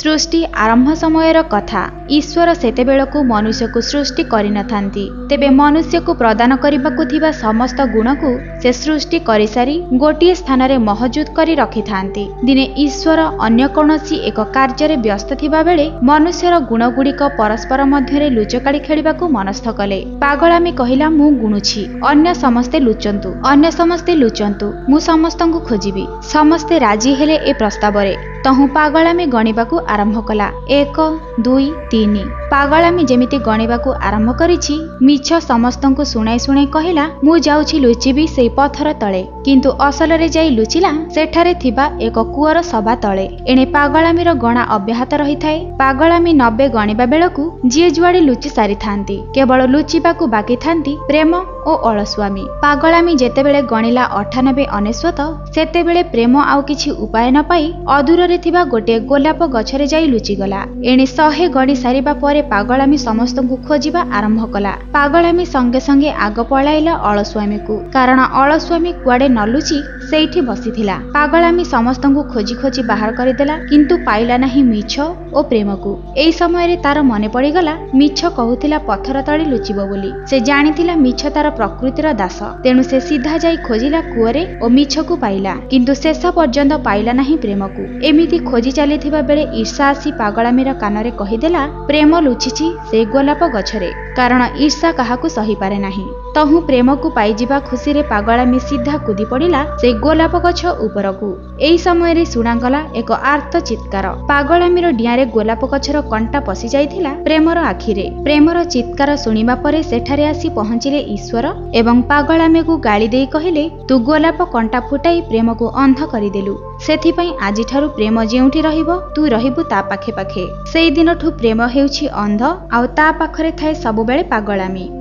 सृष्टि आरंभ समयर कथा। ईश्वर सेतेबेलकु मनुष्य को सृष्टि करि नथांती। तेबे मनुष्य को प्रदान करिबाकु थिबा समस्त गुण को से सृष्टि करि सारी गोटिए स्थान रे महजूद करि रखिथांती। दिने ईश्वर अन्य कोनोसी एक कार्य रे व्यस्त थिबा बेले मनुष्यर गुण गुड़िक परस्पर मध्य लुचकाड़ी खेलिबाकु मनस्थ कले। पागलामी कहिला मु गुणुछि, अन्य समस्ते लुचंतु, अन्य समस्ते लुचंतु, मु समस्तंकु खोजिबी। समस्ते राजी हेले ए प्रस्ताव रे। तहु पागलामी गणिबाकु आरंभ कला। 1 2 3। पागलामी जेमिति गणिबाकु आरंभ करिछि, मिछ समस्तंकु सुनाई सुनाई कहिला मु जाउछि लुचिबी सेई पथर तळे। किंतु असल रे जाई लुचिला सेठारे थिबा एक कुअर सभा तळे। एणे पागलामीर गणा अब्याहत रहिथाए। पागलामी 90 गणिबा बेलकु जिए जुआडी लुचि सारी थांती। केवल लुचिबाकु बाकी थांती प्रेम ओ अलस्वामी। पागलामी जेतेबेले गणिला 98 अनेश्वत सेतेबेले प्रेम आउ किछि उपाय न पाई अदूर रे थिबा गोटे गोलाप गछरे जाई लुचिगला। एणे 100 गणी सारिबा परे पागलामी समस्तंकु खोजिबा आरंभ कला। पागलामी संगे संगे आग पळाइला अलस्वामी को, कारण अलस्वामी कुआडे न लुचि सेठी बसिथिला। पागलामी समस्तंकु खोजी खोजी बाहर करिदेला, किंतु पाइला नाही मिछ ओ प्रेम को। एई समय रे तार मने पड़ीगला मिछ कहुथिला पत्थर तळे लुचिबो बोली। से जानिथिला मिछ तार प्रकृतिर दास, तेणु से सीधा जाई खोजिला कुअरे ओ मिछ को पाइला, किंतु शेष पर्यंत पाइला नाही प्रेम को। एमिति खोजी चलीथिबा बेले ईर्षा आसी पागलामीर कानरे कहिदेला प्रेम लुचिछि से गोलाप गछरे, कारण ईर्षा काहाकु सही पारे नाही। तहु प्रेम को पाइजिबा खुशी रे पागलामी सीधा कूदी पड़िला से गोलाप गछ उपरकू। एई समय रे सुणागला एक आर्त चित्कार। पागलामीर डियारे गोलाप गछर कंटा पसि जाइथिला प्रेमर आखिरे। प्रेमर चित्कार सुनिबा परे सेठारे आसी पहुंचिले ईश्वर एवं पागलामी को गाली देई कहिले, तू गोलाप कंटा फुटाई प्रेम को अंध करिदेलु, सेथिपई आजिठारु प्रेम जेउठी रहिबो तू रहिबु ता पाखे पाखे। सेई दिनठु प्रेम हेउछि अंध, आउ ता पाखरे थाए सबुबेले पागलामी।